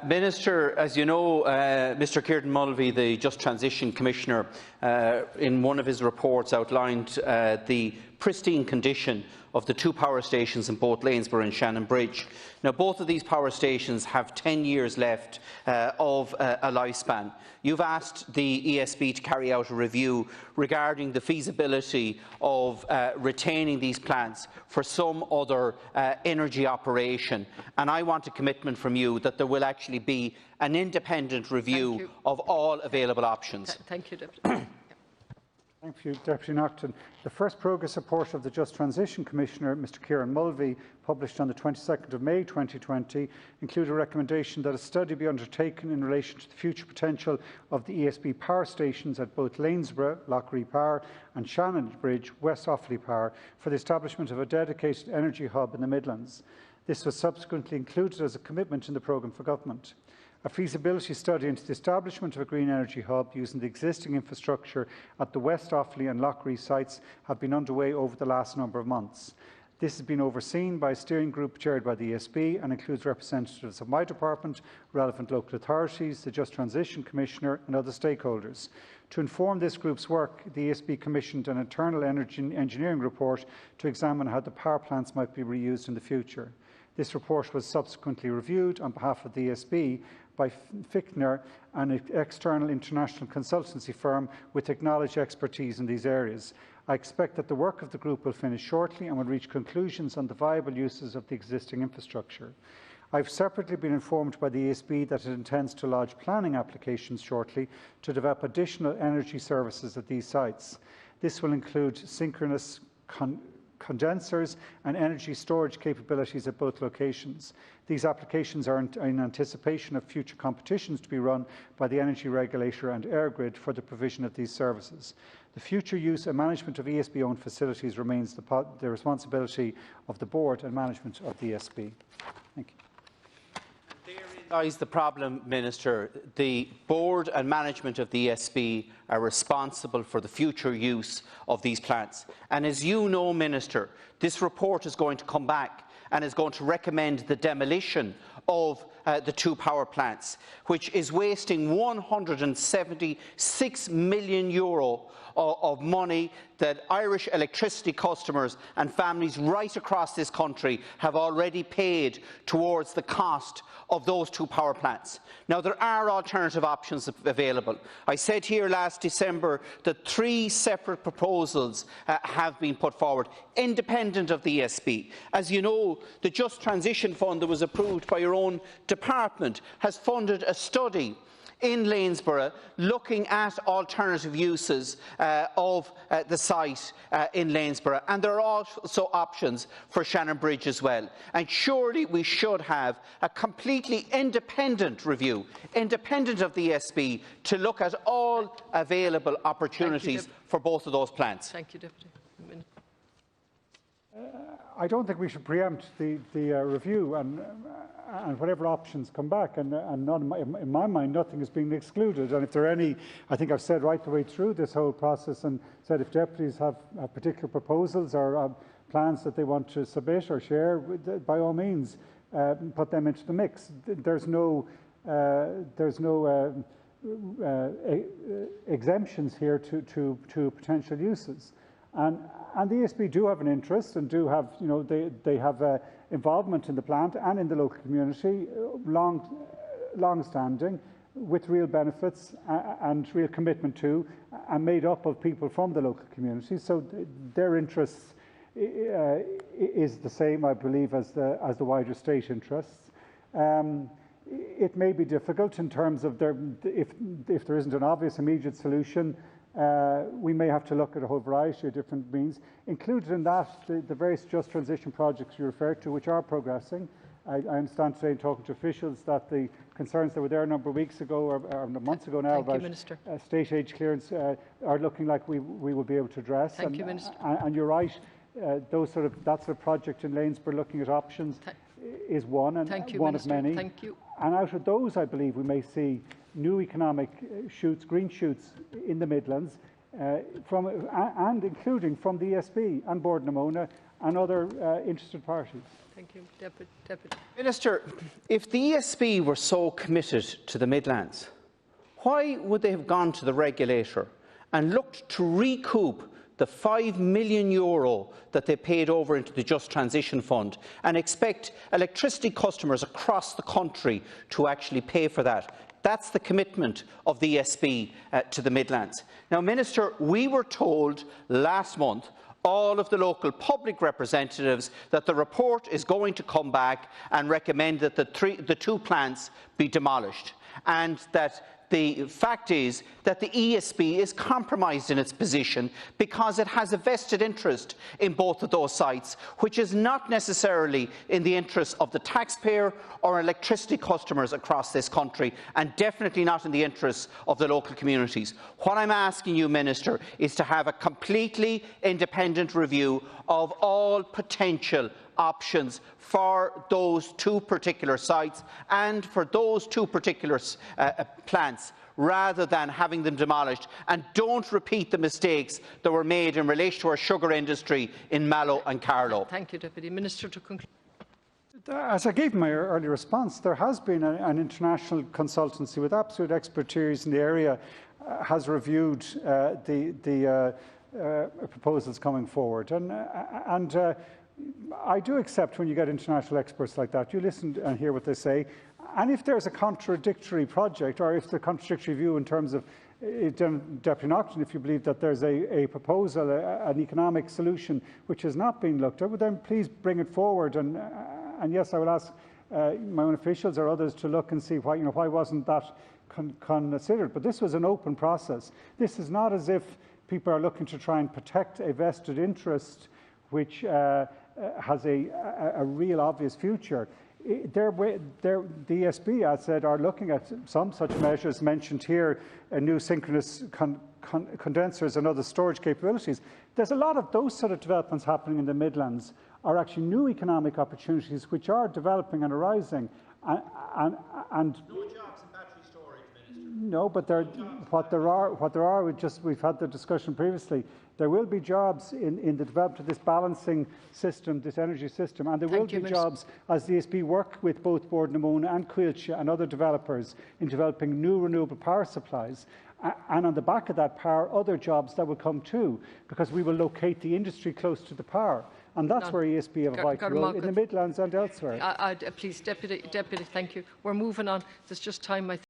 Minister, as you know, Mr Kieran Mulvey, the Just Transition Commissioner, in one of his reports outlined the pristine condition of the two power stations in both Lanesboro and Shannonbridge. Now, both of these power stations have 10 years left of a lifespan. You've asked the ESB to carry out a review regarding the feasibility of retaining these plants for some other energy operation, and I want a commitment from you that there will actually be an independent review of all available options. Thank you, Deputy. Thank you, Deputy Naughten. The first progress report of the Just Transition Commissioner, Mr Kieran Mulvey, published on the 22nd of May 2020, included a recommendation that a study be undertaken in relation to the future potential of the ESB power stations at both Lanesboro, Loughree Power and Shannonbridge, West Offaly Power, for the establishment of a dedicated energy hub in the Midlands. This was subsequently included as a commitment in the programme for government. A feasibility study into the establishment of a green energy hub using the existing infrastructure at the West Offaly and Loughree sites have been underway over the last number of months. This has been overseen by a steering group chaired by the ESB and includes representatives of my department, relevant local authorities, the Just Transition Commissioner and other stakeholders. To inform this group's work, the ESB commissioned an internal energy engineering report to examine how the power plants might be reused in the future. This report was subsequently reviewed on behalf of the ESB by Fichtner, an external international consultancy firm with acknowledged expertise in these areas. I expect that the work of the group will finish shortly and will reach conclusions on the viable uses of the existing infrastructure. I have separately been informed by the ESB that it intends to lodge planning applications shortly to develop additional energy services at these sites. This will include synchronous condensers and energy storage capabilities at both locations. These applications are in anticipation of future competitions to be run by the energy regulator and EirGrid for the provision of these services. The future use and management of ESB-owned facilities remains the responsibility of the board and management of the ESB. Thank you. Therein lies the problem, Minister. The board and management of the ESB are responsible for the future use of these plants. And as you know, Minister, this report is going to come back and is going to recommend the demolition of the two power plants, which is wasting €176 million of money that Irish electricity customers and families right across this country have already paid towards the cost of those two power plants. Now, there are alternative options available. I said here last December that 3 separate proposals have been put forward, independent of the ESB. As you know, the Just Transition Fund that was approved by your own department has funded a study in Lanesboro looking at alternative uses of the site in Lanesboro, and there are also options for Shannonbridge as well. And surely we should have a completely independent review, independent of the ESB, to look at all available opportunities for both of those plants. Thank you, Deputy. I don't think we should preempt the review and whatever options come back. And in my mind, nothing is being excluded. And if there are any, I think I've said right the way through this whole process and said if deputies have particular proposals or plans that they want to submit or share, by all means, put them into the mix. There's no exemptions here to potential uses. And the ESB do have an interest and do have, they have involvement in the plant and in the local community, long-standing, with real benefits and real commitment to, and made up of people from the local community. So their interests is the same, I believe, as the wider state interests. It may be difficult in terms of if there isn't an obvious immediate solution. We may have to look at a whole variety of different means. Included in that, the various just transition projects you referred to, which are progressing. I understand today in talking to officials that the concerns that were there a number of weeks ago or months ago now about state aid clearance are looking like we will be able to address. Thank you, Minister. And you're right, that sort of project in Lanesboro looking at options is one, and one of many. Thank you. And out of those, I believe we may see new economic shoots, green shoots in the Midlands, and including from the ESB and Bord na Móna and other interested parties. Thank you, Deputy. Minister, if the ESB were so committed to the Midlands, why would they have gone to the regulator and looked to recoup the €5 million that they paid over into the Just Transition Fund and expect electricity customers across the country to actually pay for that? That's the commitment of the ESB to the Midlands. Now, Minister, we were told last month, all of the local public representatives, that the report is going to come back and recommend that the two plants be demolished, and that the fact is that the ESB is compromised in its position because it has a vested interest in both of those sites, which is not necessarily in the interest of the taxpayer or electricity customers across this country, and definitely not in the interests of the local communities. What I'm asking you, Minister, is to have a completely independent review of all potential options for those two particular sites and for those two particular plants, rather than having them demolished. And don't repeat the mistakes that were made in relation to our sugar industry in Mallow and Carlow. Thank you, Deputy Minister, to conclude. As I gave in my earlier response, there has been an international consultancy with absolute expertise in the area has reviewed the proposals coming forward. And I do accept when you get international experts like that, you listen and hear what they say. And if there's a contradictory project, or if the contradictory view in terms of Deputy Naughten, if you believe that there's a proposal, an economic solution which has not been looked at, well, then please bring it forward. And yes, I will ask my own officials or others to look and see why, why wasn't that considered. But this was an open process. This is not as if people are looking to try and protect a vested interest which has a real obvious future. The ESB, as I said, are looking at some such measures mentioned here, new synchronous condensers and other storage capabilities. There's a lot of those sort of developments happening in the Midlands, are actually new economic opportunities which are developing and arising. And no jobs in battery storage, Minister. No, but what there are, we've had the discussion previously. There will be jobs in the development of this balancing system, this energy system, and there will be jobs as the ESB work with both Bord na Móna and Cuilche and other developers in developing new renewable power supplies. And on the back of that power, other jobs that will come too, because we will locate the industry close to the power. And that's where ESB have a vital role in the Midlands and elsewhere. Please, Deputy, thank you. We're moving on. There's just time, I think.